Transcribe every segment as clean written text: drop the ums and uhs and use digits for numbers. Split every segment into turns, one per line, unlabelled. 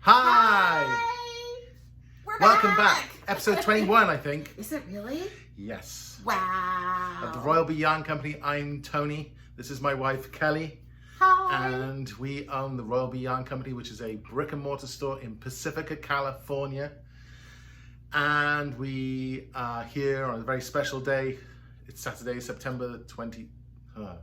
Hi!
We're
Welcome back. Episode 21, I think.
Is it really?
Yes.
Wow.
At the Royal Bee Yarn Company, I'm Tony. This is my wife, Kelly.
Hi.
And we own the Royal Bee Yarn Company, which is a brick and mortar store in Pacifica, California. And we are here on a very special day. It's Saturday,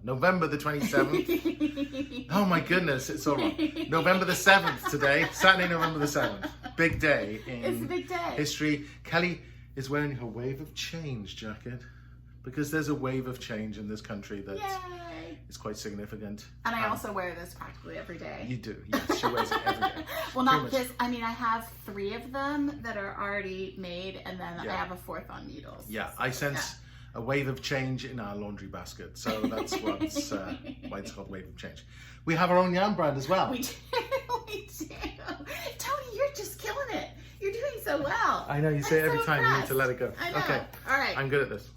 November the 27th. Oh my goodness, it's all right. November the 7th today. Saturday, November the 7th. Big day in
It's a big day.
history. Kelly is wearing her Wave of Change jacket because there's a wave of change in this country that is quite significant.
And I also wear this practically every day.
You do, yes. She wears it every day.
Well, not this. I mean, I have 3 of them that are already made, and then I have a 4th on needles.
Yeah, I sense a wave of change in our laundry basket. So that's what's, why it's called Wave of Change. We have our own yarn brand as well.
We do. We do. Tony, you're just killing it. You're doing so well.
I know, you say it every
so
time.
impressed.
You need to let it go.
I know.
Okay.
All right.
I'm good at this.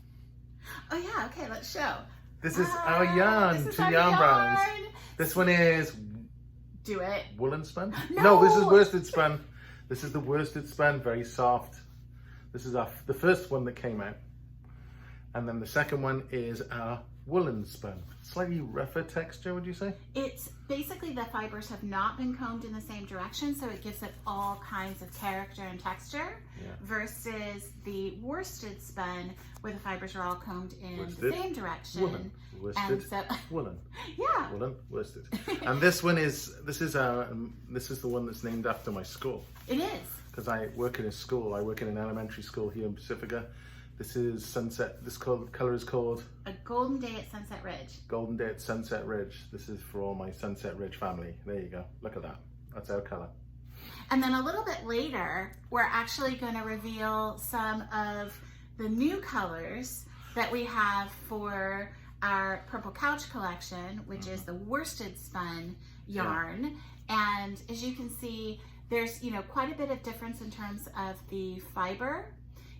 Oh, yeah. Okay, let's show.
This is our yarn.
This is
2
our
yarn brands.
yarn.
This one is
Do it.
woolen spun?
No.
This is worsted spun. This is the worsted spun, very soft. This is the first one that came out. And then the second one is our woolen spun. Slightly rougher texture, would you say?
It's basically the fibers have not been combed in the same direction, so it gives it all kinds of character and texture, versus the worsted spun, where the fibers are all combed in the same direction.
Woolen. Worsted. Woolen.
Yeah.
Woolen. Worsted. And this is the one that's named after my school.
It is.
Because I work in a school. I work in an elementary school here in Pacifica. This is Sunset. This color is called
A Golden Day at Sunset Ridge.
Golden Day at Sunset Ridge. This is for all my Sunset Ridge family. There you go. Look at that. That's our color.
And then a little bit later, we're actually going to reveal some of the new colors that we have for our Purple Couch collection, which is the worsted spun yarn. And as you can see, there's quite a bit of difference in terms of the fiber,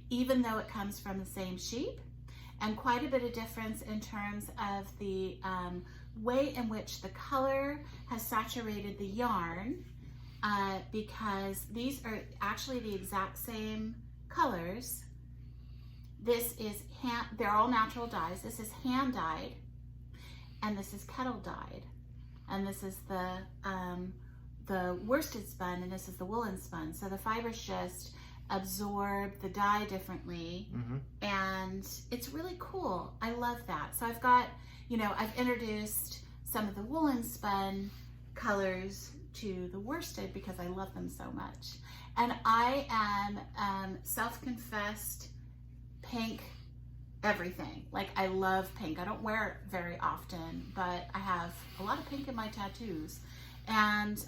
even though it comes from the same sheep, and quite a bit of difference in terms of the way in which the color has saturated the yarn, because these are actually the exact same colors. This is they're all natural dyes. This is hand dyed, and this is kettle dyed, and this is the worsted spun, and this is the woolen spun. So the fibers just absorb the dye differently, and it's really cool. I love that. So I've got, I've introduced some of the woolen spun colors to the worsted because I love them so much. And I am self-confessed pink everything. Like, I love pink. I don't wear it very often, but I have a lot of pink in my tattoos. And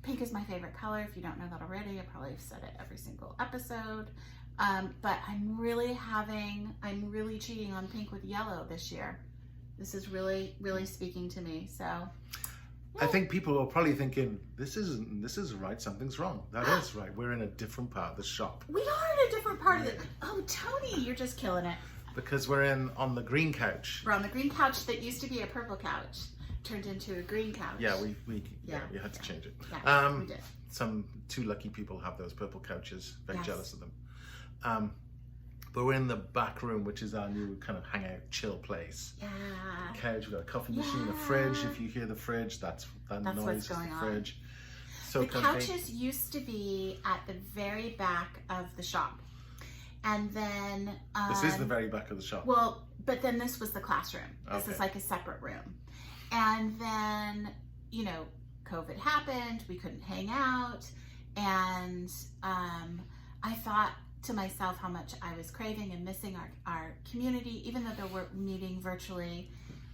pink is my favorite color. If you don't know that already, I probably have said it every single episode. But I'm really cheating on pink with yellow this year. This is really, really speaking to me. So
I think people are probably thinking, this isn't right, something's wrong. That is right. We're in a different part of the shop.
We are in a different part of it. Oh, Tony, you're just killing it.
Because we're on the green couch.
We're on the green couch that used to be a purple couch. Turned into a green couch.
Yeah, we had to change it.
Yeah, we did.
Some 2 lucky people have those purple couches. Very jealous of them. But we're in the back room, which is our new kind of hangout, chill place.
Yeah.
Couch, we've got a coffee machine, a fridge. If you hear the fridge, that's noise
what's
is
going
the
on.
fridge. So
the couches used to be at the very back of the shop. And then
this is the very back of the shop.
Well, but then this was the classroom. This is like a separate room. And then, COVID happened, we couldn't hang out, and I thought to myself how much I was craving and missing our community, even though we're meeting virtually.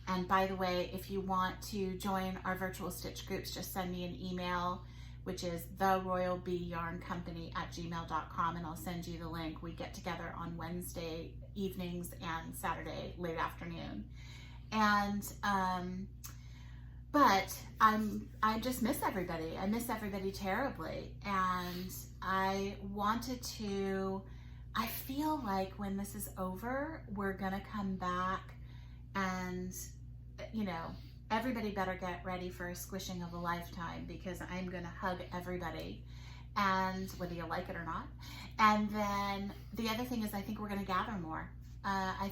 And by the way, if you want to join our virtual stitch groups, just send me an email, which is theroyalbeeyarncompany@gmail.com, and I'll send you the link. We get together on Wednesday evenings and Saturday late afternoon. And but I just miss everybody. I miss everybody terribly, and I feel like when this is over, we're gonna come back and everybody better get ready for a squishing of a lifetime, because I'm going to hug everybody, and whether you like it or not. And then the other thing is, I think we're going to gather more. I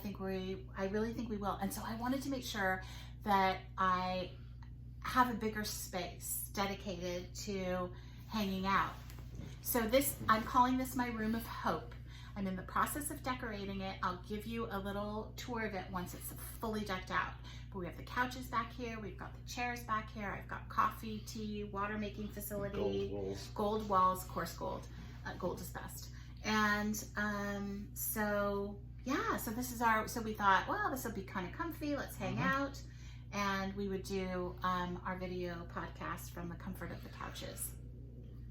really think we will. And so I wanted to make sure that I have a bigger space dedicated to hanging out. So I'm calling this my room of hope. I'm in the process of decorating it. I'll give you a little tour of it once it's fully decked out. But we have the couches back here. We've got the chairs back here. I've got coffee, tea, water making facility. Gold walls, coarse gold. Gold is best. And so this is so we thought, well, this will be kind of comfy. Let's hang out. And we would do our video podcast from the comfort of the couches.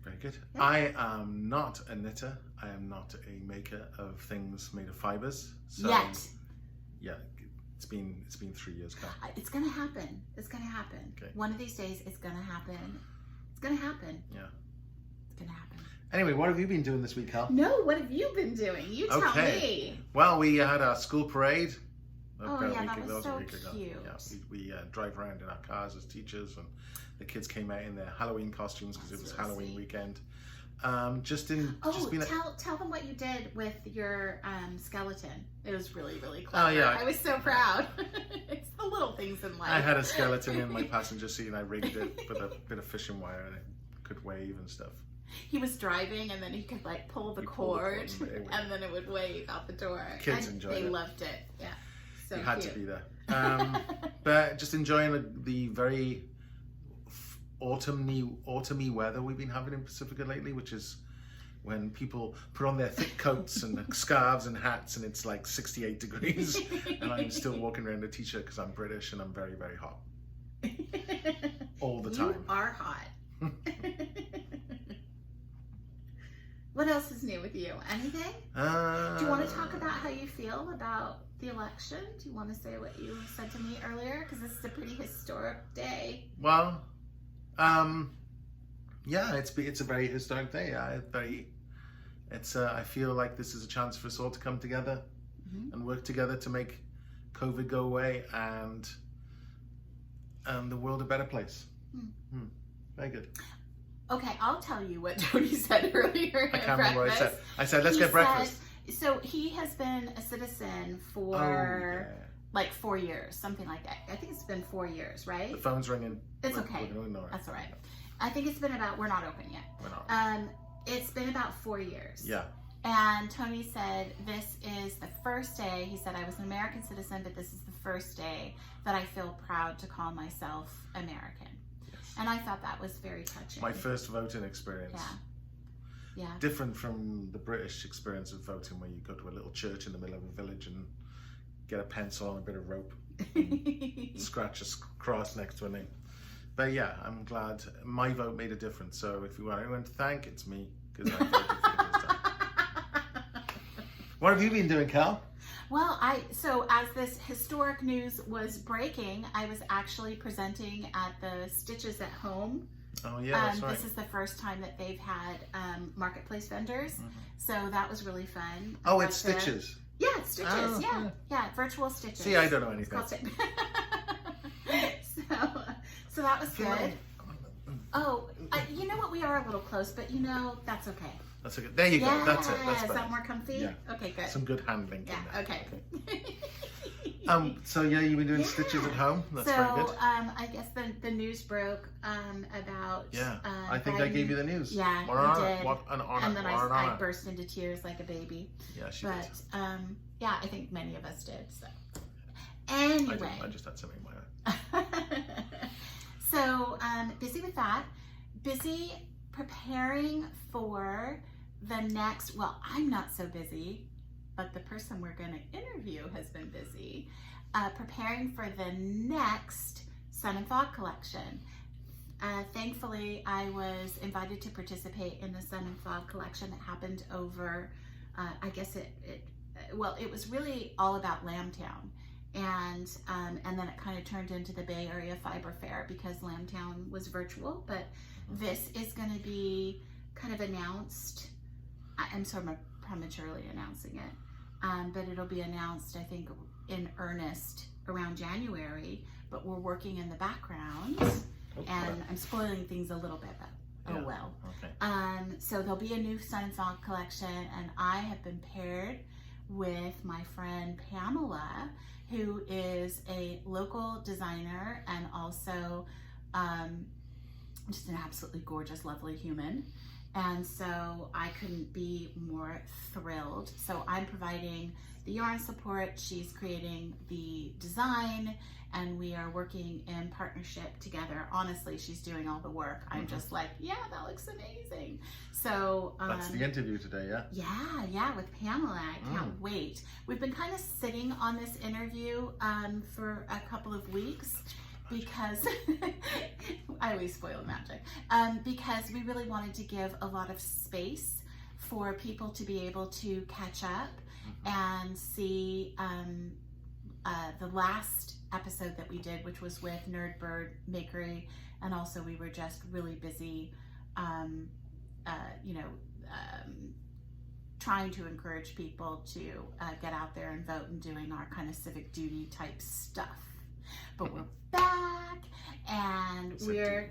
Very good.
Yeah.
I am not a knitter. I am not a maker of things made of fibers. So,
Yet.
Yeah, it's been 3 years, Carl.
It's gonna happen. It's gonna happen.
Okay.
One of these days, it's gonna happen. It's gonna happen.
Yeah.
It's gonna happen.
Anyway, what have you been doing this week, Carl?
No, what have you been doing? You tell me.
Well, we had our school parade.
Oh yeah, that was so cute.
Yeah, we drive around in our cars as teachers, and the kids came out in their Halloween costumes because it was Halloween weekend.
Tell them what you did with your skeleton. It was really, really clever.
Oh yeah,
I was so proud. It's the little things in life.
I had a skeleton in my passenger seat, and I rigged it with a bit of fishing wire, and it could wave and stuff.
He was driving, and then he could like pull the cord, and then it would wave out the door.
Kids enjoyed it.
They loved it. Yeah. So
you had
cute.
to be there. But just enjoying the very autumny weather we've been having in Pacifica lately, which is when people put on their thick coats and scarves and hats, and it's like 68 degrees, and I'm still walking around in a t-shirt because I'm British and I'm very, very hot. All the time.
You are hot. What else is new with you? Anything? Do you want to talk about how you feel about the election? Do you want to say what you said to me earlier? Because this is a pretty historic day.
Well, yeah, it's a very historic day. I feel like this is a chance for us all to come together and work together to make COVID go away and the world a better place. Very good.
Okay, I'll tell you what Tony said earlier.
I can't remember what I said. I said, let's get breakfast.
So he has been a citizen for like 4 years, something like that. I think it's been 4 years, right?
The phone's ringing.
It's okay.
We're gonna ignore it.
That's all right. I think it's been we're not open yet.
We're not.
It's been about 4 years.
Yeah.
And Tony said, this is the first day, he said, I was an American citizen, but this is the first day that I feel proud to call myself American. And I thought that was very touching.
My first voting experience.
Yeah.
Different from the British experience of voting, where you go to a little church in the middle of a village and get a pencil and a bit of rope, and scratch a cross next to a name. But yeah, I'm glad my vote made a difference. So if you want anyone to thank, it's me, because I voted for the first time. What have you been doing, Cal?
Well, so as this historic news was breaking, I was actually presenting at the Stitches at Home.
Oh yeah, that's right.
This is the first time that they've had marketplace vendors, so that was really fun.
Oh, it's Stitches.
Yeah, it's Stitches. Oh, yeah, virtual Stitches.
See, I don't know anything.
So that was good. Oh, you know what? We are a little close, but that's okay.
That's okay. There you go. That's it. That's
Is
better.
that more comfy?
Yeah.
Okay, good.
Some good handling.
Yeah. Okay.
So yeah, you've been doing Stitches at Home. That's very good.
I guess the news broke about.
Yeah. I think
Biden.
I gave you the news.
Yeah,
you
did.
What an honor.
And then I burst into tears like a baby.
Yeah, she did.
Yeah, I think many of us did. So anyway,
I just had something in my eye.
So busy with that. Busy preparing for the next. Well, I'm not so busy, but the person we're going to interview has been busy preparing for the next Sun and Fog collection. Thankfully, I was invited to participate in the Sun and Fog collection that happened over, I guess it was really all about Lambtown. And then it kind of turned into the Bay Area Fiber Fair because Lambtown was virtual, but this is going to be kind of announced. I'm sort of prematurely announcing it, but it'll be announced, I think, in earnest around January but we're working in the background.
Okay.
And I'm spoiling things a little bit, but oh well.
Okay.
So there'll be a new Sun and Song collection, and I have been paired with my friend Pamela, who is a local designer and also just an absolutely gorgeous, lovely human. And so I couldn't be more thrilled. So I'm providing the yarn support, she's creating the design, and we are working in partnership together. Honestly, she's doing all the work. I'm just like, yeah, that looks amazing. So
that's the interview today, yeah?
Yeah, with Pamela. I can't wait. We've been kind of sitting on this interview for a couple of weeks because I always spoil magic. Because we really wanted to give a lot of space for people to be able to catch up and see the last episode that we did, which was with Nerdbird Makery, and also we were just really busy, trying to encourage people to get out there and vote and doing our kind of civic duty type stuff. But we're back, and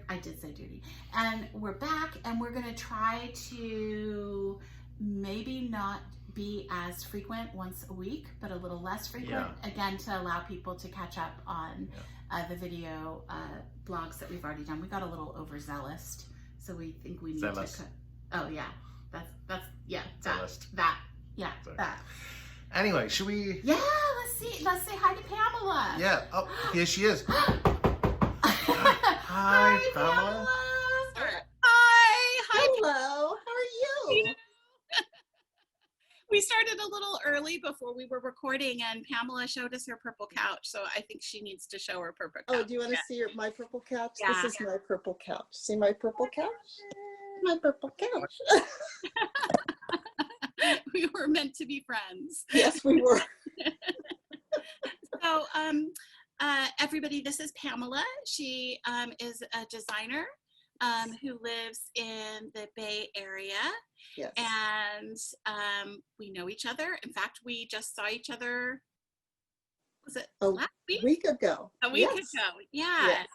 I did say duty, and we're back, and we're gonna try to maybe not be as frequent once a week, but a little less frequent, again, to allow people to catch up on the video blogs that we've already done. We got a little overzealous, so we think we need to cut. Oh yeah, that's that.
Anyway, should we?
Yeah, let's say hi to Pamela.
Yeah. Oh, here she is.
Hi, Pamela.
Hi.
Hello. How are you?
We started a little early before we were recording, and Pamela showed us her purple couch, so I think she needs to show her purple couch.
Oh, do you want to see my purple couch?
Yeah.
This is my purple couch. See my purple couch? My purple couch.
We were meant to be friends.
Yes, we were.
So, everybody, this is Pamela. She is a designer who lives in the Bay Area.
Yes.
And we know each other. In fact, we just saw each other, was it last week?
A week ago.
A week ago, yeah.
Yes.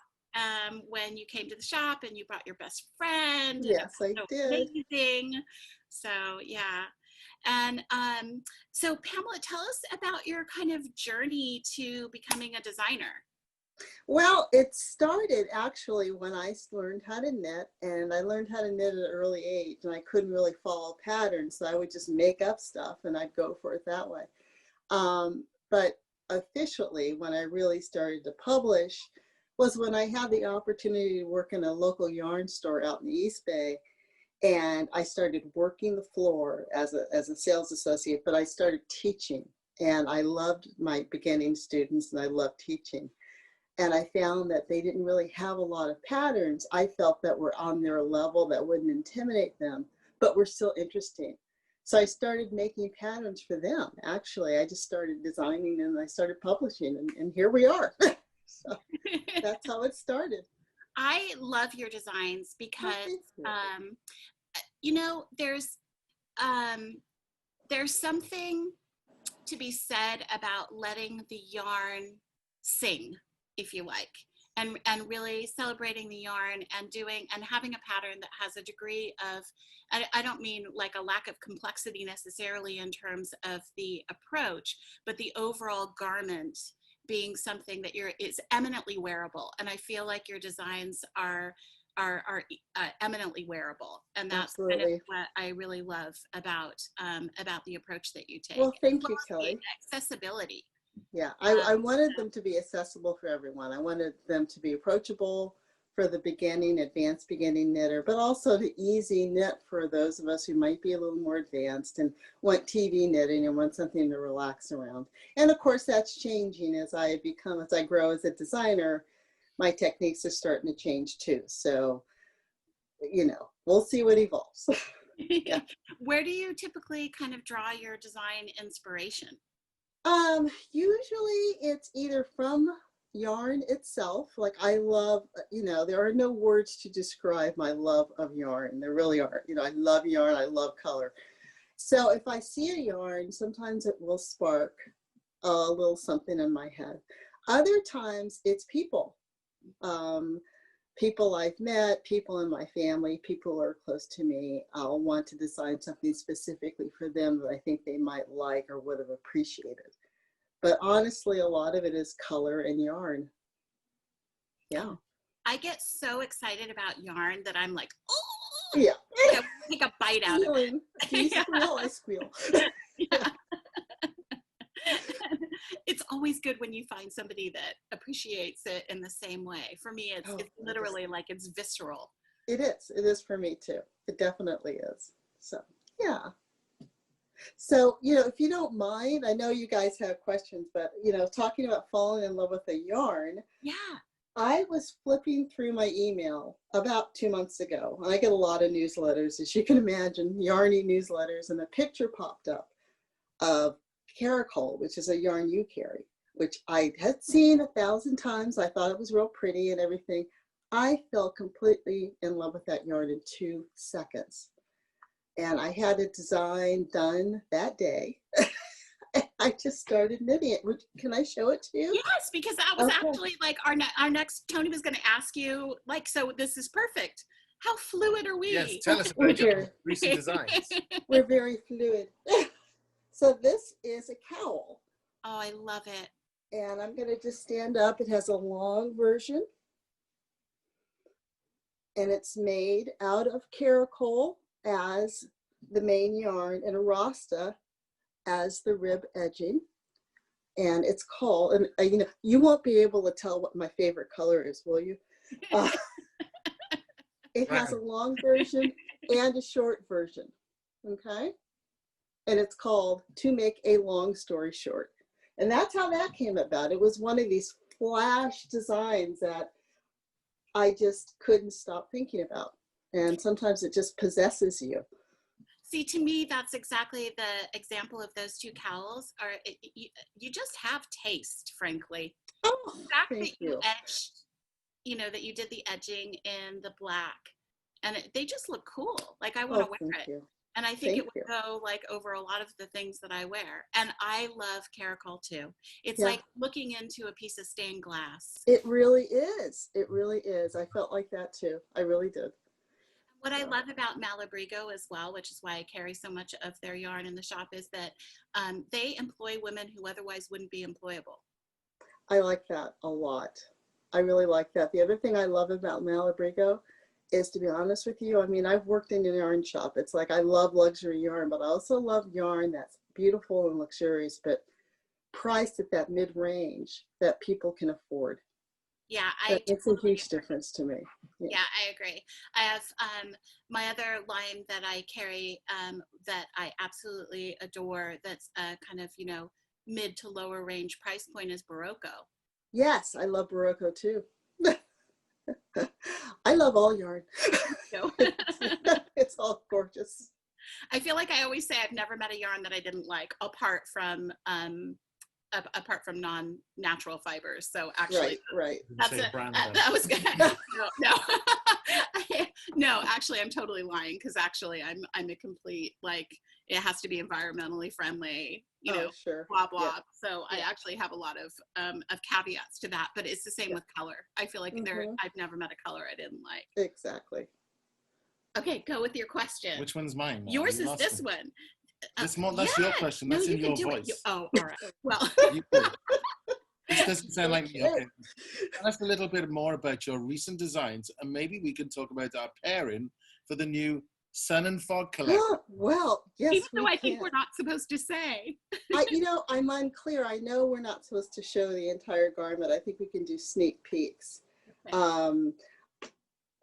When you came to the shop and you brought your best friend.
Yes, I did.
Amazing. So, yeah. And so, Pamela, tell us about your kind of journey to becoming a designer.
Well, it started actually when I learned how to knit, and I learned how to knit at an early age, and I couldn't really follow patterns, so I would just make up stuff and I'd go for it that way. But officially, when I really started to publish, was when I had the opportunity to work in a local yarn store out in the East Bay, and I started working the floor as a sales associate, but I started teaching, and I loved my beginning students, and I loved teaching. And I found that they didn't really have a lot of patterns I felt that were on their level that wouldn't intimidate them, but were still interesting. So I started making patterns for them. Actually, I just started designing and I started publishing, and here we are. So that's how it started.
I love your designs because, there's something to be said about letting the yarn sing, if you like, and really celebrating the yarn and having a pattern that has a degree of, I don't mean like a lack of complexity necessarily in terms of the approach, but the overall garment being something that is eminently wearable. And I feel like your designs are eminently wearable, and that's kind of what I really love about the approach that you take.
Well, thank you, Kelly.
Accessibility.
Yeah, I wanted them to be accessible for everyone. I wanted them to be approachable for the advanced beginning knitter, but also to easy knit for those of us who might be a little more advanced and want TV knitting and want something to relax around. And of course, that's changing as I grow as a designer. My techniques are starting to change too. So, we'll see what evolves. Yeah.
Where do you typically kind of draw your design inspiration?
Usually it's either from yarn itself. Like I love, there are no words to describe my love of yarn. There really are. I love yarn. I love color. So if I see a yarn, sometimes it will spark a little something in my head. Other times it's people. People I've met, people in my family, people who are close to me. I'll want to design something specifically for them that I think they might like or would have appreciated. But honestly, a lot of it is color and yarn. Yeah.
I get so excited about yarn that I'm like, oh,
Yeah.
take a bite out of it.
Do you squeal? I squeal.
Yeah. It's always good when you find somebody that appreciates it in the same way. For me, it's literally like it's visceral.
It is. It is for me too. It definitely is. So, yeah. So, if you don't mind, I know you guys have questions, but, talking about falling in love with a yarn.
Yeah.
I was flipping through my email about 2 months ago. I get a lot of newsletters, as you can imagine, yarny newsletters, and a picture popped up of Caracol, which is a yarn you carry, which I had seen 1,000 times. I thought it was real pretty and everything. I fell completely in love with that yarn in 2 seconds. And I had a design done that day. I just started knitting it. Can I show it to you?
Yes, because that was actually like our next, Tony was going to ask you, like, so this is perfect. How fluid are we?
Yes, tell us about your recent designs.
We're very fluid. So this is a cowl.
Oh, I love it.
And I'm going to just stand up. It has a long version. And it's made out of Caracol as the main yarn and a rasta as the rib edging. And it's called, and you won't be able to tell what my favorite color is, will you? It has a long version and a short version, okay? And it's called To Make a Long Story Short. And that's how that came about. It was one of these flash designs that I just couldn't stop thinking about. And sometimes it just possesses you.
See, to me, that's exactly the example of those 2 cowls. You just have taste, frankly.
Oh,
the fact
thank
that you edged, that you did the edging in the black, and they just look cool. Like I want to wear it. And I think it would go like over a lot of the things that I wear. And I love Caracol too. It's like looking into a piece of stained glass.
It really is. It really is. I felt like that too. I really did.
What I love about Malabrigo as well, which is why I carry so much of their yarn in the shop, is that they employ women who otherwise wouldn't be employable.
I like that a lot. I really like that. The other thing I love about Malabrigo is, to be honest with you, I mean, I've worked in a yarn shop. It's like I love luxury yarn, but I also love yarn that's beautiful and luxurious, but priced at that mid-range that people can afford.
Yeah,
it's a huge difference to me.
Yeah, I agree. I have my other line that I carry that I absolutely adore, that's kind of, mid to lower range price point, is Barocco.
Yes, I love Barocco too. I love all yarn. It's all gorgeous.
I feel like I always say I've never met a yarn that I didn't like, apart from non-natural fibers. So actually,
right.
That's it. That was good. No, actually, I'm totally lying, because actually, I'm a complete, like, it has to be environmentally friendly,
sure.
blah blah. Yeah. So I actually have a lot of caveats to that, but it's the same with color. I feel like I've never met a color I didn't like.
Exactly.
Okay, go with your question.
Which one's mine?
Yours is this one.
That's your question. That's in your voice.
All right. Well.
This doesn't sound like me. Okay. Tell us a little bit more about your recent designs, and maybe we can talk about our pairing for the new Sun and Fog collection.
Well, yes.
Even though I think we're not supposed to say.
I'm unclear. I know we're not supposed to show the entire garment. I think we can do sneak peeks. Okay.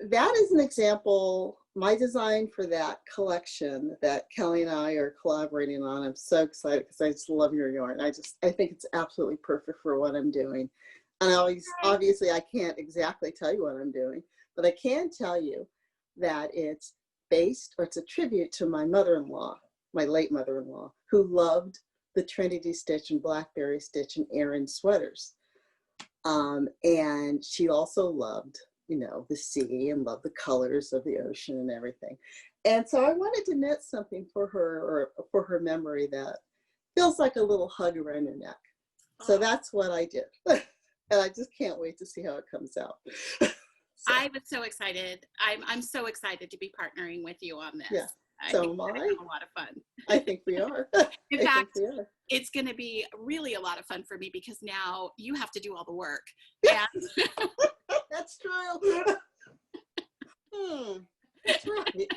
That is an example. My design for that collection that Kelly and I are collaborating on, I'm so excited because I just love your yarn. I think it's absolutely perfect for what I'm doing. And obviously I can't exactly tell you what I'm doing, but I can tell you that it's a tribute to my mother-in-law, my late mother-in-law, who loved the Trinity stitch and Blackberry stitch and Aran sweaters. And she also loved the sea and love the colors of the ocean and everything. And so I wanted to knit something for her, or for her memory, that feels like a little hug around her neck. So that's what I did. And I just can't wait to see how it comes out. So,
I was so excited. I'm so excited to be partnering with you on this.
yeah,
I
so
think
am
we're gonna
I.
have a lot of fun.
I think we are.
In
I think
fact,
we are.
it's going to be really a lot of fun for me because now you have to do all the work.
Yeah.
And
That's true. That's right.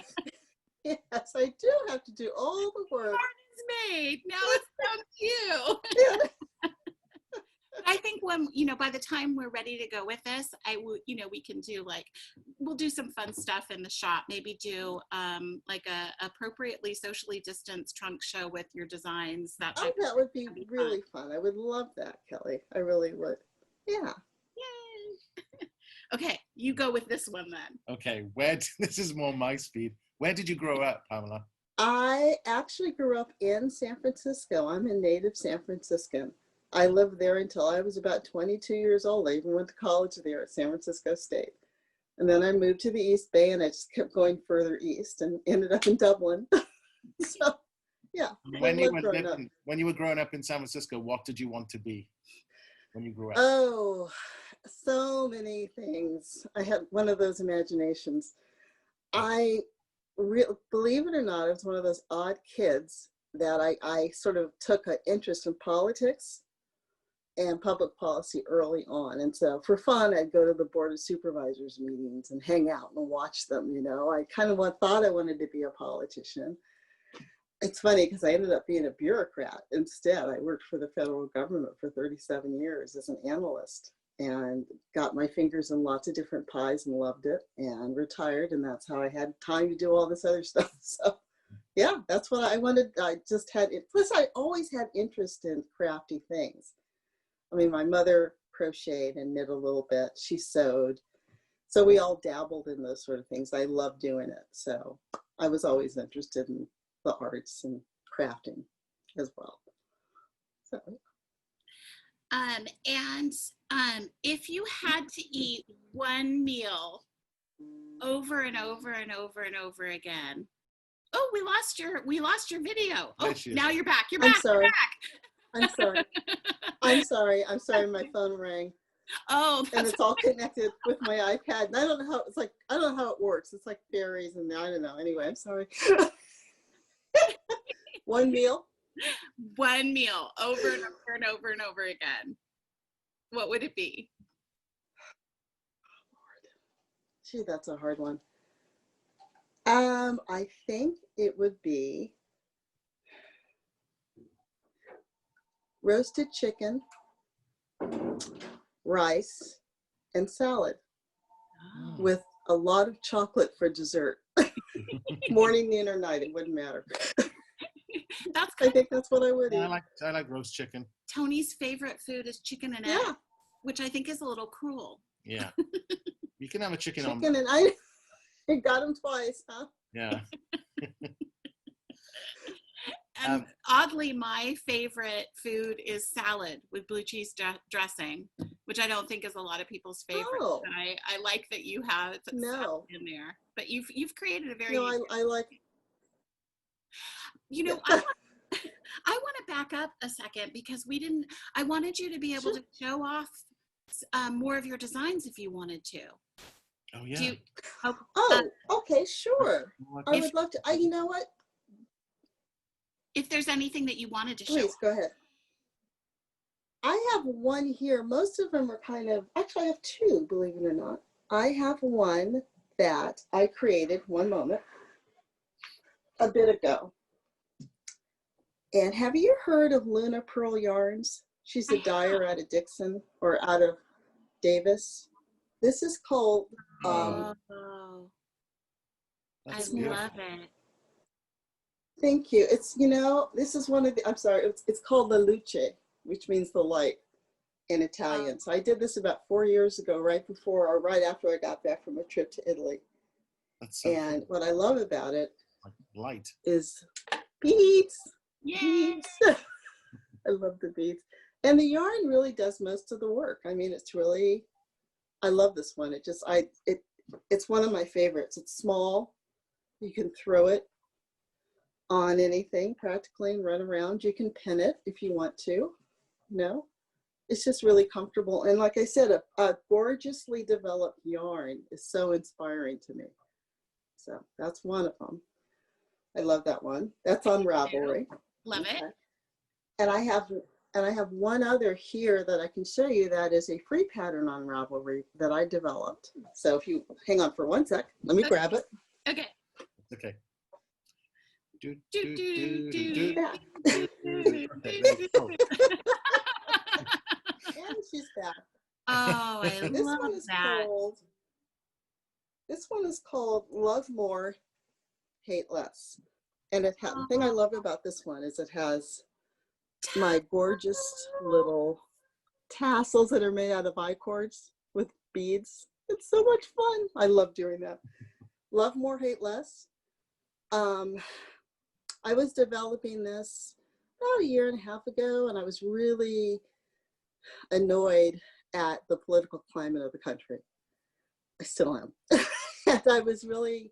Yes, I do have to do all the work.
it's made. Now it's down to you.
Yeah.
I think when, by the time we're ready to go with this, we can do we'll do some fun stuff in the shop. Maybe do like a appropriately socially distanced trunk show with your designs. That
Oh,
type
that would be
That'd be
really fun. I would love that, Kelly. I really would. Yeah.
Yay. Okay, you go with this one then.
Okay, this is more my speed. Where did you grow up, Pamela?
I actually grew up in San Francisco. I'm a native San Franciscan. I lived there until I was about 22 years old. I even went to college there at San Francisco State. And then I moved to the East Bay and I just kept going further east and ended up in Dublin. So, yeah.
When you were growing up in San Francisco, what did you want to be when you grew up?
Oh, so many things. I had one of those imaginations. Believe it or not, I was one of those odd kids that I sort of took an interest in politics and public policy early on. And so for fun, I'd go to the Board of Supervisors meetings and hang out and watch them. I kind of thought I wanted to be a politician. It's funny because I ended up being a bureaucrat instead. I worked for the federal government for 37 years as an analyst and got my fingers in lots of different pies and loved it and retired. And that's how I had time to do all this other stuff. So yeah, that's what I wanted. I just had it. Plus I always had interest in crafty things. I mean, my mother crocheted and knit a little bit. She sewed. So we all dabbled in those sort of things. I love doing it. So I was always interested in the arts and crafting as well. So.
If you had to eat one meal over and over and over and over again. Oh, we lost your video. Oh, now you're back. You're back.
I'm sorry.
You're back.
I'm sorry. I'm sorry. My phone rang.
Oh,
and it's all connected with my iPad. And I don't know how it works. It's like fairies and I don't know. Anyway, I'm sorry. One meal?
One meal over and over and over and over again. What would it be?
Gee, that's a hard one. I think it would be roasted chicken, rice, and salad with a lot of chocolate for dessert. Morning, noon, or night, it wouldn't matter. I think that's what I would eat.
I like roast chicken.
Tony's favorite food is chicken and egg, which I think is a little cruel.
Yeah. You can have a chicken
and I got him twice, huh?
Yeah.
And oddly, my favorite food is salad with blue cheese dressing, which I don't think is a lot of people's favorite.
Oh.
But I like that you have salad in there. But you've created a very
I like.
I want to back up a second because I wanted you to be able to show off more of your designs if you wanted to.
Oh yeah.
Okay, sure. I would love to. You know what?
If there's anything that you wanted to show.
Please, go ahead. I have one here. Most of them are actually I have two, believe it or not. I have one that I created, one moment, a bit ago. And have you heard of Luna Pearl Yarns? She's a dyer out of Dixon or out of Davis. This is called.
I
beautiful.
love it.
Thank you. It's, this is one of the, I'm sorry, it's called La Luce, which means the light in Italian. So I did this about 4 years ago, right after I got back from a trip to Italy.
That's so
and cool. What I love about it
light
is beads.
Yay!
Beads. I love the beads. And the yarn really does most of the work. I mean, I love this one. It's one of my favorites. It's small. You can throw it on anything practically and run around. You can pin it if you want to, it's just really comfortable. And like I said, a gorgeously developed yarn is so inspiring to me. So that's one of them. I love that one. That's on Ravelry.
Love it.
And I have one other here that I can show you that is a free pattern on Ravelry that I developed. So if you hang on for 1 sec, let me grab it.
Okay.
Okay.
Yeah. And she's back.
Oh, I
This
love
one is
that.
this one is called Love More, Hate Less. And the thing I love about this one is it has my gorgeous little tassels that are made out of I-cords with beads. It's so much fun. I love doing that. Love More, Hate Less. I was developing this about a year and a half ago, and I was really annoyed at the political climate of the country. I still am. And I was really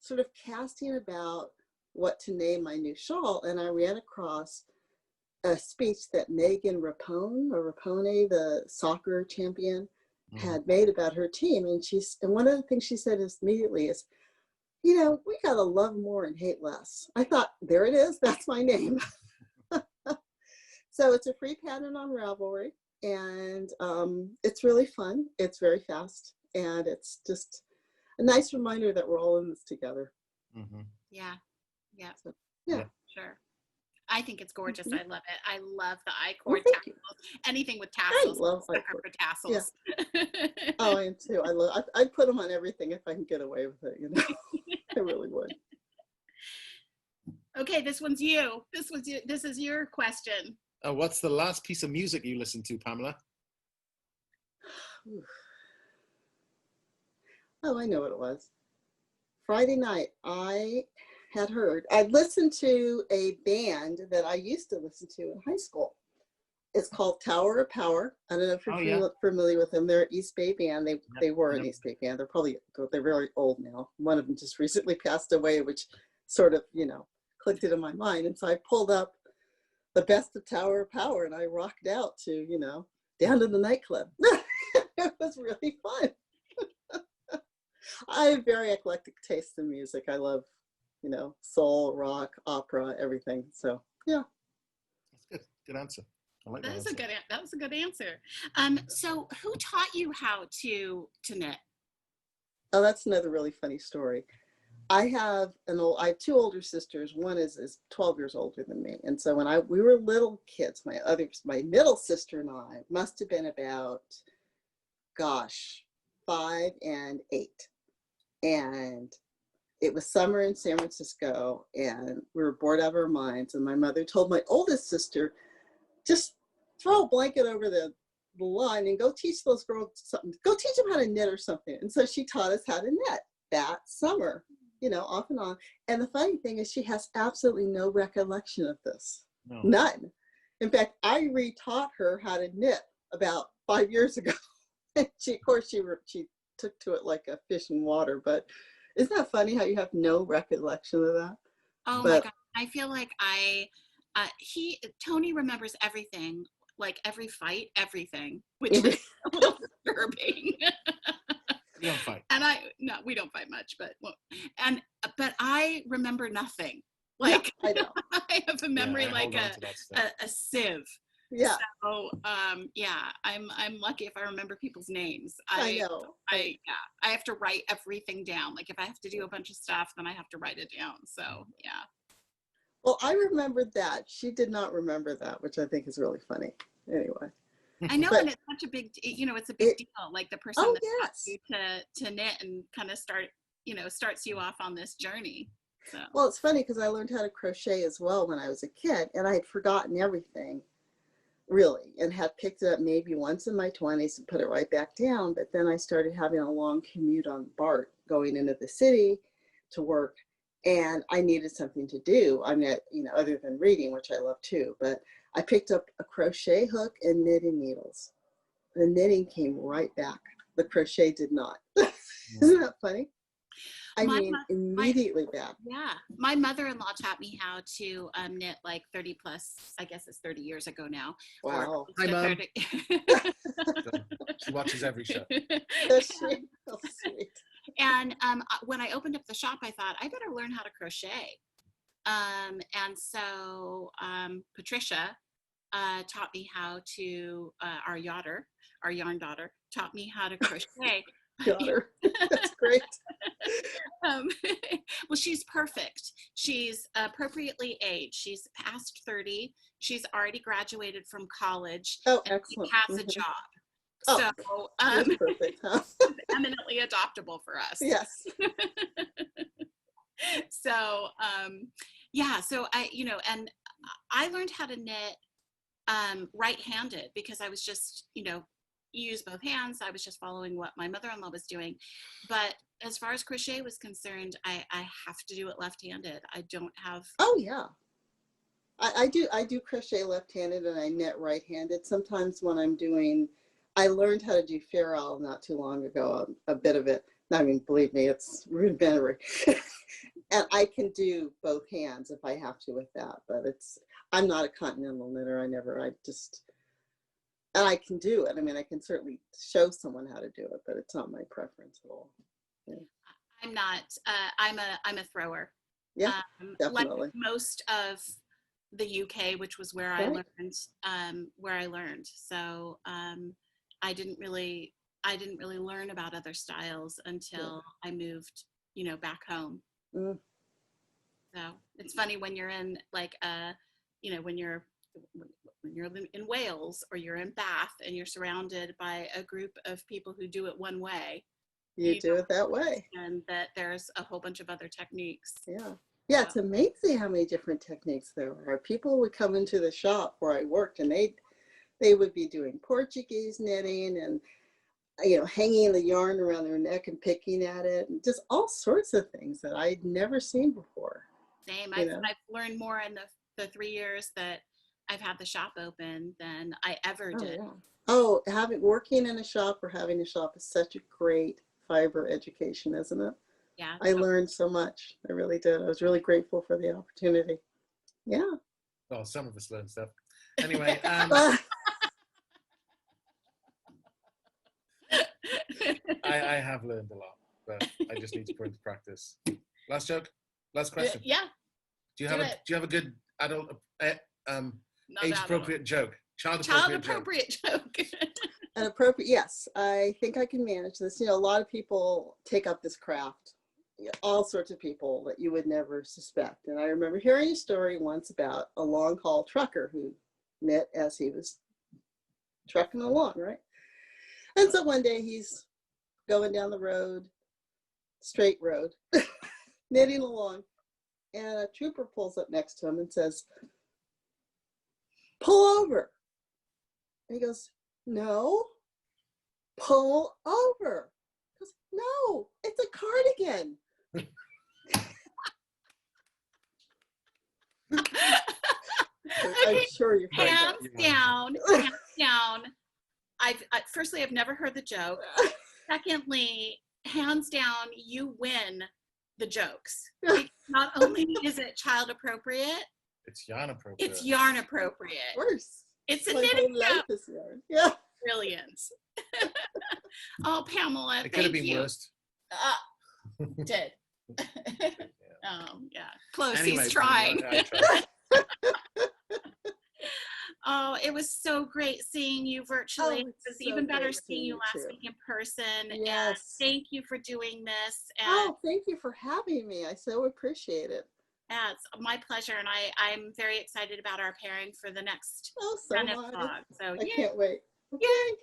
sort of casting about what to name my new shawl, and I ran across a speech that Megan Rapone, the soccer champion, had made about her team. And one of the things she said immediately is, you know, we gotta love more and hate less. I thought, there it is, that's my name. So it's a free pattern on Ravelry, and it's really fun. It's very fast, and it's just a nice reminder that we're all in this together.
Yeah. Yeah.
So, yeah.
Sure. I think it's gorgeous. I love it. I love the I-cord
Well,
tassels. Anything with tassels.
I love
sucker
I-cord.
for tassels.
Yeah. Oh, I am too. I'd put them on everything if I can get away with it, you know. I really would.
Okay, this one's you. This is your question.
What's the last piece of music you listened to, Pamela?
Oh, I know what it was. Friday night, I'd listened to a band that I used to listen to in high school. It's called Tower of Power. I don't know if you're familiar with them. They're an East Bay band. They were an East Bay band. They're very old now. One of them just recently passed away, which sort of, you know, clicked it in my mind. And so I pulled up the best of Tower of Power and I rocked out to, you know, down to the nightclub. It was really fun. I have very eclectic taste in music. I love, you know, soul, rock, opera, everything. So yeah.
That's good. Good answer. I like
That
that
was
answer.
that was a good answer. So who taught you how to knit?
Oh, that's another really funny story. I have two older sisters. One is 12 years older than me. And so when we were little kids, my middle sister and I must have been about, 5 and 8. And it was summer in San Francisco and we were bored out of our minds. And my mother told my oldest sister, just throw a blanket over the line and go teach those girls something. Go teach them how to knit or something. And so she taught us how to knit that summer, you know, off and on. And the funny thing is she has absolutely no recollection of this. No. None. In fact, I retaught her how to knit about 5 years ago. And she took to it like a fish in water. But isn't that funny how you have no recollection of that?
Oh my God. I feel like Tony remembers everything, like every fight, everything, which is a little disturbing.
We don't fight.
And we don't fight much, but I remember nothing. Like,
yeah, I know.
I have a memory like a sieve.
Yeah.
So, I'm lucky if I remember people's names.
I know.
I have to write everything down. Like if I have to do a bunch of stuff, then I have to write it down. So, yeah.
Well, I remembered that. She did not remember that, which I think is really funny. Anyway.
I know, and it's such a big, it's a big deal. Like the person that taught you to knit and kind of starts you off on this journey. So.
Well, it's funny because I learned how to crochet as well when I was a kid, and I had forgotten everything, really, and had picked it up maybe once in my 20s and put it right back down. But then I started having a long commute on BART going into the city to work, and I needed something to do. I mean, other than reading, which I love too, but I picked up a crochet hook and knitting needles. The knitting came right back. The crochet did not. Isn't that funny? I
My
mean,
mo-
immediately back.
Yeah, my mother-in-law taught me how to knit like 30 plus, I guess it's 30 years ago now.
Wow.
Hi,
To
Mum.
30
She watches every show.
Does she? Oh, sweet.
And when I opened up the shop, I thought I better learn how to crochet. And so Patricia taught me how to, our yarn daughter, taught me how to crochet.
Daughter. That's great.
um, well, she's perfect. She's appropriately aged. She's past 30. She's already graduated from college.
Oh,
And
excellent.
she has a job.
Oh,
So
That's perfect, huh?
eminently adoptable for us.
Yes.
So yeah, so and I learned how to knit right-handed because I was just, use both hands. I was just following what my mother-in-law was doing. But as far as crochet was concerned, I have to do it left-handed. I don't have.
Oh yeah. I do crochet left-handed and I knit right-handed. Sometimes when I learned how to do ferrule not too long ago, a bit of it. I mean, believe me, it's rudimentary. And I can do both hands if I have to with that, but I'm not a continental knitter. And I can do it. I mean, I can certainly show someone how to do it, but it's not my preference at all. Yeah.
I'm not. I'm a thrower.
Yeah,
Like
definitely.
most of the UK, which was where I learned. So I didn't really learn about other styles until I moved, back home.
Mm.
So it's funny when you're in when you're in Wales or you're in Bath and you're surrounded by a group of people who do it one way.
You do it that way.
And that there's a whole bunch of other techniques.
Yeah. Yeah, it's amazing how many different techniques there are. People would come into the shop where I worked and they would be doing Portuguese knitting and hanging the yarn around their neck and picking at it and just all sorts of things that I'd never seen before.
Same. I've learned more in the 3 years that I've had the shop open than I ever did.
Yeah. Oh, working in a shop or having a shop is such a great fiber education, isn't it?
Yeah.
I learned so much. I really did. I was really grateful for the opportunity. Yeah.
Well, some of us learn stuff. Anyway, I have learned a lot, but I just need to put into practice. Last joke? Last question.
Yeah.
Do you have a good adult age appropriate joke? Child
appropriate joke.
An appropriate, yes. I think I can manage this. A lot of people take up this craft, all sorts of people that you would never suspect. And I remember hearing a story once about a long haul trucker who knit as he was trucking along, right? And so one day he's going down the road, straight road, knitting along, and a trooper pulls up next to him and says, "Pull over." And he goes, "No, pull over." He goes, "No, it's a cardigan." I'm sure you've heard that.
Hands down. Firstly, I've never heard the joke. Secondly, hands down, you win the jokes. Not only is it child appropriate,
it's yarn appropriate.
It's yarn appropriate.
Of course.
It's a
My
knitting
whole life is yarn. Yeah.
Brilliant. Oh, Pamela,
it could have been
you.
worse.
Did. Yeah. Close.
Anyway,
He's trying.
I tried.
Oh, it was so great seeing you virtually. It was
so
even better
great
seeing you last
too.
week in person.
Yes.
And thank you for doing this. And
Oh, thank you for having me. I so appreciate it.
yeah, it's my pleasure. And I'm very excited about our pairing for the next
So
run of
much.
vlog. So
I can't wait.
Yay.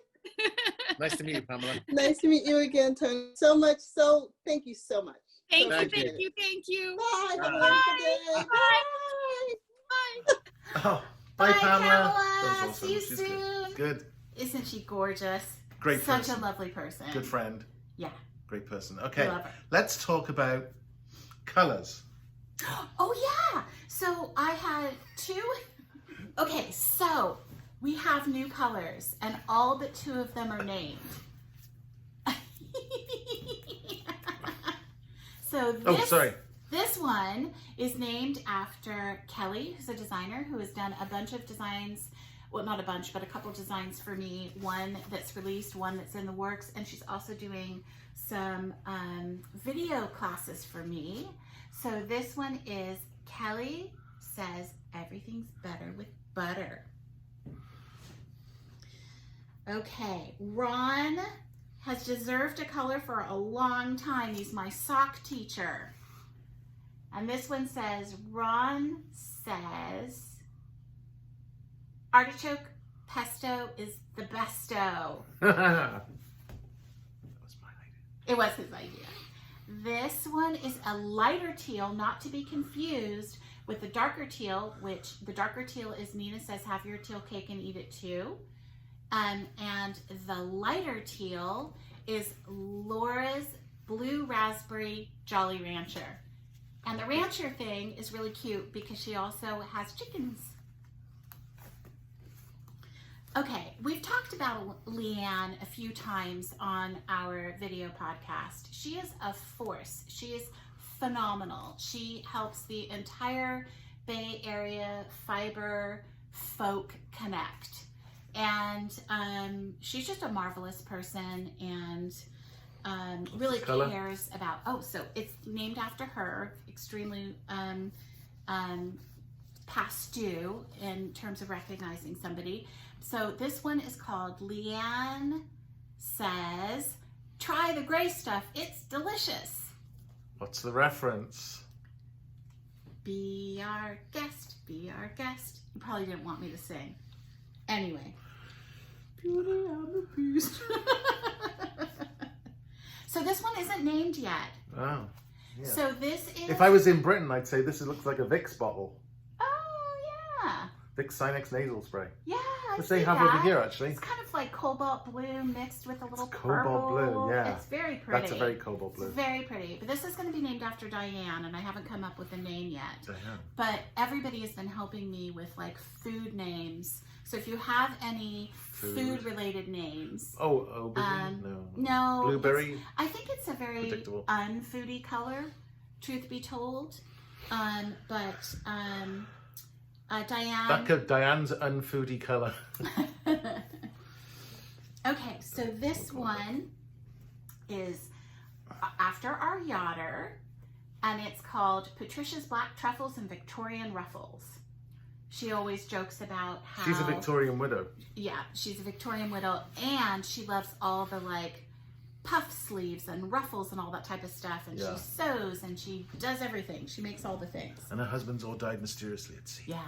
Nice to meet you, Pamela.
Nice to meet you again, Tony. So much. So thank you so much.
Thank
Thank
you.
Bye. Have a
Bye.
wonderful day.
Bye.
Oh,
Bye,
Pamela.
Pamela.
That was awesome.
See you
She's
soon.
Good.
Isn't she gorgeous?
Great
Such
person.
a lovely person.
Good friend.
Yeah.
Great person. Okay,
Love her.
let's talk about colors.
Oh yeah. So I had two. Okay, so we have new colors, and all but two of them are named. So So
Oh,
this,
sorry.
this one is named after Kelly, who's a designer who has done a bunch of designs. Well, not a bunch, but a couple designs for me. One that's released, one that's in the works, and she's also doing some video classes for me. So this one is Kelly Says Everything's Better with Butter. Okay, Ron has deserved a color for a long time. He's my sock teacher. And this one says, Ron says, artichoke pesto is the besto.
That was my idea.
It was his idea. This one is a lighter teal, not to be confused with the darker teal, which the darker teal is Nina Says Have Your Teal Cake and Eat It Too. And the lighter teal is Laura's Blue Raspberry Jolly Rancher. And the rancher thing is really cute because she also has chickens. Okay, we've talked about Leanne a few times on our video podcast. She is a force. She is phenomenal. She helps the entire Bay Area fiber folk connect. And she's just a marvelous person and really cares about, oh, so it's named after her, extremely past due in terms of recognizing somebody. So this one is called Leanne Says, Try the gray stuff, it's delicious.
What's the reference?
Be our guest, be our guest. You probably didn't want me to sing. Anyway. Beauty and the Beast. So this one isn't named yet.
Oh, yeah.
So this is...
If I was in Britain, I'd say this looks like a Vicks bottle.
Oh, yeah.
Vicks Sinex nasal spray.
Yeah, I
Which
see
they have
that.
over here, actually.
It's kind of like cobalt blue mixed with a little
cobalt
purple.
blue, yeah.
It's very pretty.
That's a very cobalt blue.
It's very pretty. But this is going to be named after Diane, and I haven't come up with a name yet.
Diane.
But everybody has been helping me with like food names. So if you have any food-related names.
Oh, aubergine? No.
No.
Blueberry?
I think it's a very
Predictable.
unfoodie color, truth be told. Diane.
Diane's unfoodie color.
Okay, so this one is after our yachter, and it's called Patricia's Black Truffles and Victorian Ruffles. She always jokes about how...
She's a Victorian widow.
Yeah, she's a Victorian widow, and she loves all the, like, puff sleeves and ruffles and all that type of stuff, and she sews, and she does everything. She makes all the things.
And her husband's all died mysteriously at sea.
Yeah.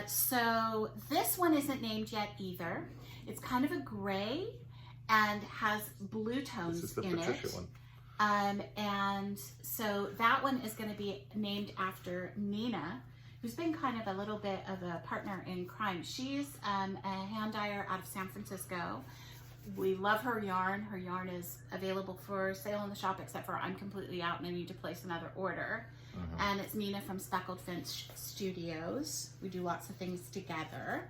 So this one isn't named yet either. It's kind of a gray and has blue tones in it. This is the Patricia one. And so that one is going to be named after Nina, who's been kind of a little bit of a partner in crime. She's a hand dyer out of San Francisco. We love her yarn. Her yarn is available for sale in the shop, except for I'm completely out and I need to place another order. And it's Nina from Speckled Finch Studios. We do lots of things together.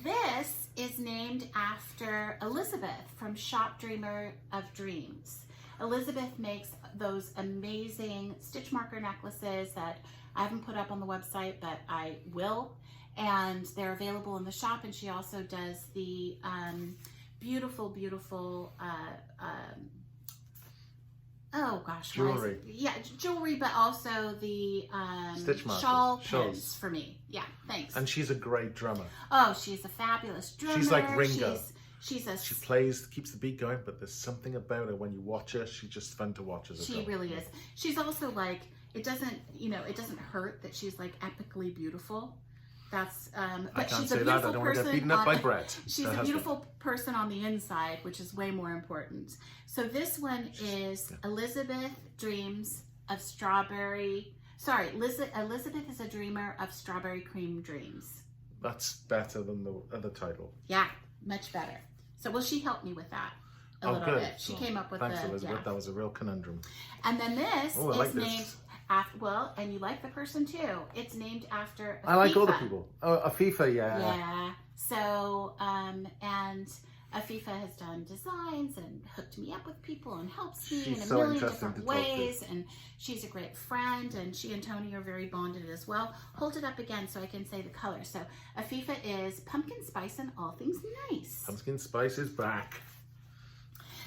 This is named after Elizabeth from Shop Dreamer of Dreams. Elizabeth makes those amazing stitch marker necklaces that I haven't put up on the website, but I will. And they're available in the shop. And she also does the beautiful, beautiful, oh gosh.
Jewelry.
Yeah, jewelry, but also the
stitch markers.
shawl pins for me. Yeah, thanks.
And she's a great drummer.
Oh, she's a fabulous drummer.
She's like Ringo.
She
plays, keeps the beat going, but there's something about her when you watch her. She's just fun to watch as a
She really is. She's also like, it doesn't hurt that she's like epically beautiful. That's, but she's a beautiful person. I don't want to get beaten up by Brett. She's a beautiful person on the inside, which is way more important. So this one is Elizabeth Dreams of Strawberry. Sorry, Elizabeth is a dreamer of Strawberry Cream Dreams.
That's better than the other title.
Yeah, much better. So, well, she helped me with that a little bit. She came up with
thanks, Elizabeth. That was a real conundrum.
And then this is named...
This.
Well, and you like the person too. It's named after
I like all the people. Oh, Afifa, yeah.
Yeah. So, and Afifa has done designs and hooked me up with people and helps me
She's
in a
so
million
interesting
different
to talk to.
ways. And she's a great friend, and she and Tony are very bonded as well. Hold it up again so I can say the color. So Afifa is pumpkin spice and all things nice.
Pumpkin spice is back.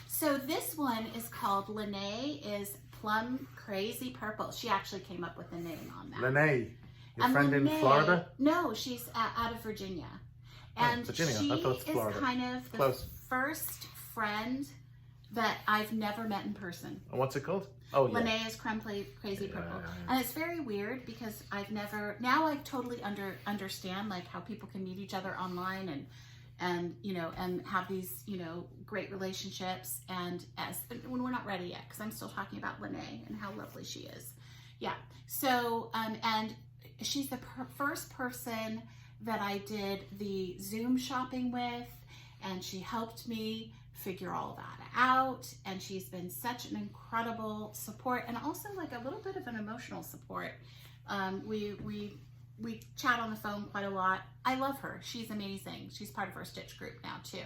So this one is called Lene is Plum Crazy Purple. She actually came up with the name on that.
Lene, your
And
friend in
Lene-
Florida?
No, she's out of Virginia.
Oh,
And
Virginia.
she
I thought it's Florida.
is kind of the
Close.
first friend that I've never met in person.
And what's it called? Oh, yeah.
Lene is Crazy Purple.
Yeah.
And it's very weird because I've never, now I totally understand like how people can meet each other online and you know, and have these, you know, great relationships. And when we're not ready yet, because I'm still talking about Lene and how lovely she is. Yeah. So, and she's the first person that I did the Zoom shopping with, and she helped me figure all that out. And she's been such an incredible support, and also like a little bit of an emotional support. We chat on the phone quite a lot. I love her. She's amazing. She's part of our Stitch group now too.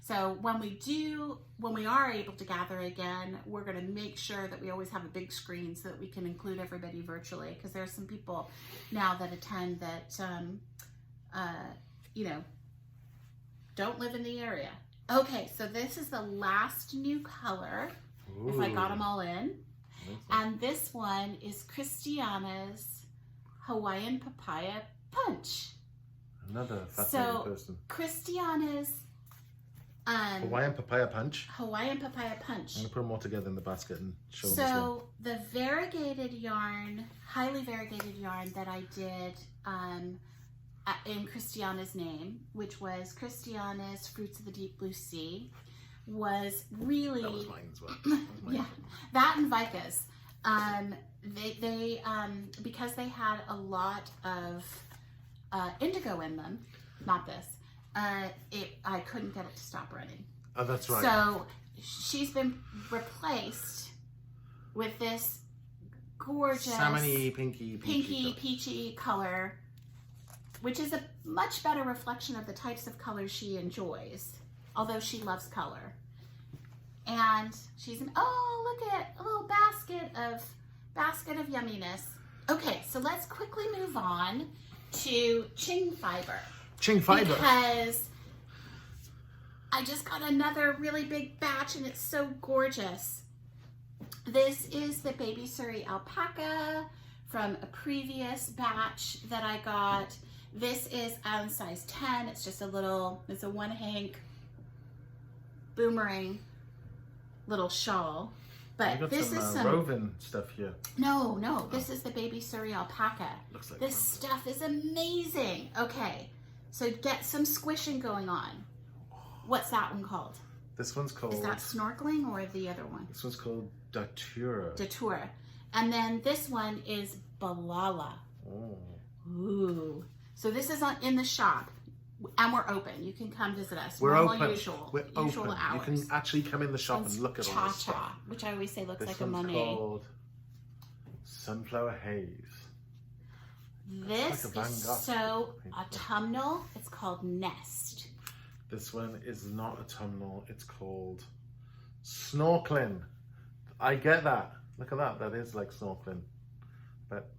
So when we are able to gather again, we're going to make sure that we always have a big screen so that we can include everybody virtually, because there's some people now that attend that you know, don't live in the area. Okay, so this is the last new color, if I got them all in. And this one is Christiana's Hawaiian Papaya Punch.
Another fascinating person.
Christiana's
Hawaiian Papaya Punch.
Hawaiian Papaya Punch.
I'm going to put them all together in the basket and show them.
So the variegated yarn, highly variegated yarn that I did in Christiana's name, which was Christiana's Fruits of the Deep Blue Sea, was really...
That was mine as well. That was mine.
Yeah, that and Vika's. They because they had a lot of indigo in them, not this, I couldn't get it to stop running.
Oh, that's right.
So she's been replaced with this gorgeous
salmony, pinky,
peachy color, which is a much better reflection of the types of colors she enjoys, although she loves color. And she's look at a little basket of yumminess. Okay, so let's quickly move on to Ching Fiber.
Ching Fiber.
Because I just got another really big batch and it's so gorgeous. This is the Baby Surrey Alpaca from a previous batch that I got. This is on size 10. It's just it's a one hank boomerang little shawl. But this is some
Roven stuff here.
No, this is the Baby Surrey Alpaca.
Looks like
this stuff is amazing. Okay, so get some squishing going on. What's that one called?
This one's called...
Is that snorkeling or the other one?
This one's called Datura.
Datura. And then this one is Balala.
Oh.
Ooh. So this is in the shop. And we're open. You can come visit us.
We're
Normal,
open.
Usual,
We're
usual
open.
hours.
You can actually come in the shop and look at all this
Cha-cha,
stuff.
which I always say looks
This
like a
one's
Monet.
called Sunflower Haze.
This
like a Van
is
Gogh
so
painting.
autumnal. It's called Nest.
This one is not autumnal. It's called Snorkeling. I get that. Look at that. That is like snorkeling. But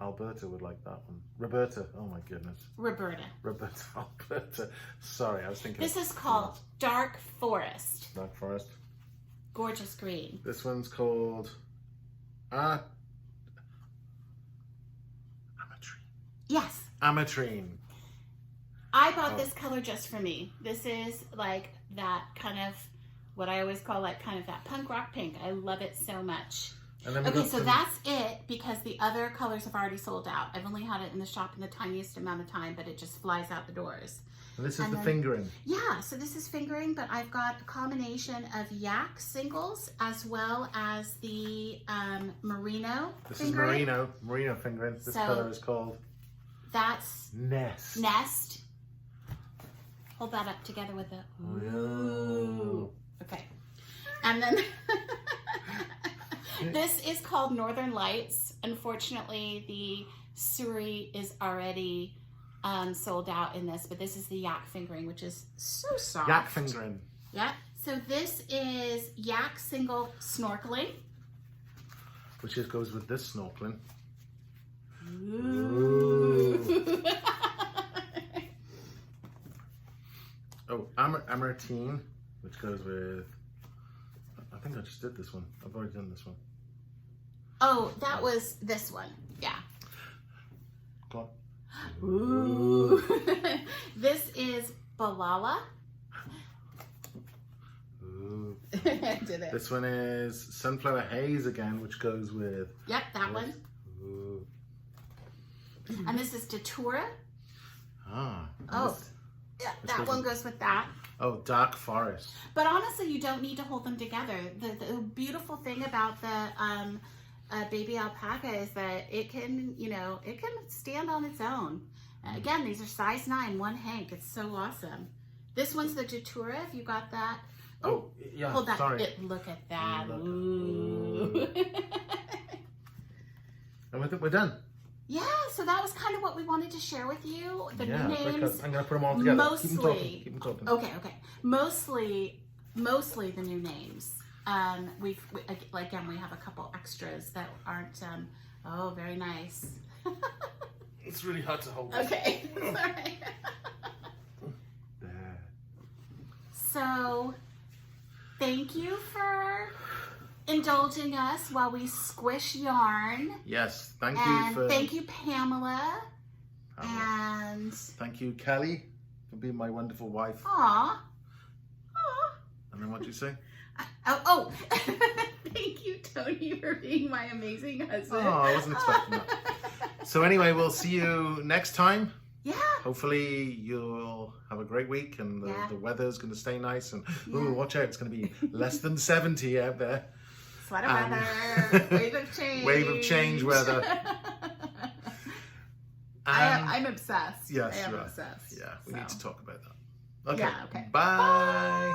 Alberta would like that one. Roberta. Oh my goodness.
Roberta.
Roberta. Alberta. Sorry, I was thinking.
This is called Dark Forest.
Dark Forest.
Gorgeous green.
This one's called Ametrine.
Yes.
Ametrine.
I bought this color just for me. This is like that kind of, what I always call like kind of that punk rock pink. I love it so much.
And then we
Okay,
got
so that's it because the other colors have already sold out. I've only had it in the shop in the tiniest amount of time, but it just flies out the doors.
And this is the fingering.
Yeah, so this is fingering, but I've got a combination of yak singles as well as the merino
This
fingering.
is merino fingering. This
So-
color is called
That's
Nest.
Nest. Hold that up together with the ooh. Okay. And then this is called Northern Lights. Unfortunately, the Surrey is already sold out in this, but this is the yak fingering, which is so soft.
Yak fingering.
Yep. So this is yak single snorkeling.
Which just goes with this snorkeling.
Ooh.
Oh, Amartine, which goes with, I think I just did this one. I've already done this one.
Oh, that was this one. Yeah.
Go on.
Ooh. This is Balala.
Ooh.
Did it.
This one is Sunflower Haze again, which goes with.
Yep, that one.
Ooh.
And this is Datura.
Ah.
Oh,
This-
yeah,
this
that
goes
one
with-
goes with that.
Oh, Dark Forest.
But honestly, you don't need to hold them together. The beautiful thing about the baby alpaca is that it can, it can stand on its own. Again, these are size 9, one hank. It's so awesome. This one's the Datura, if you got that.
Oh, yeah,
Hold that.
sorry.
Look at that.
Look.
Ooh.
And we're done.
Yeah, so that was kind of what we wanted to share with you. The
Yeah,
new names.
because I'm going to put them all together.
Mostly.
Keep them talking.
Okay. Mostly the new names. We again, we have a couple extras that aren't. Oh, very nice.
It's really hard to hold. This.
Okay, sorry.
There.
So, thank you for indulging us while we squish yarn.
Yes, thank you
And
for.
thank you, Pamela.
Pamela.
And
Thank you, Kelly, for being my wonderful wife.
aw.
And then what do you say?
Oh. Thank you, Tony, for being my amazing husband.
Oh, I wasn't expecting that. So anyway, we'll see you next time.
Yeah.
Hopefully you'll have a great week and the weather's going to stay nice. And ooh, watch out, it's going to be less than 70 out there.
Sweater weather. Wave of change.
Wave of change weather.
I'm obsessed.
Yes,
I am
you are.
obsessed.
Yeah, we
so.
need to talk about that. Okay.
Yeah, okay.
Bye.
Bye.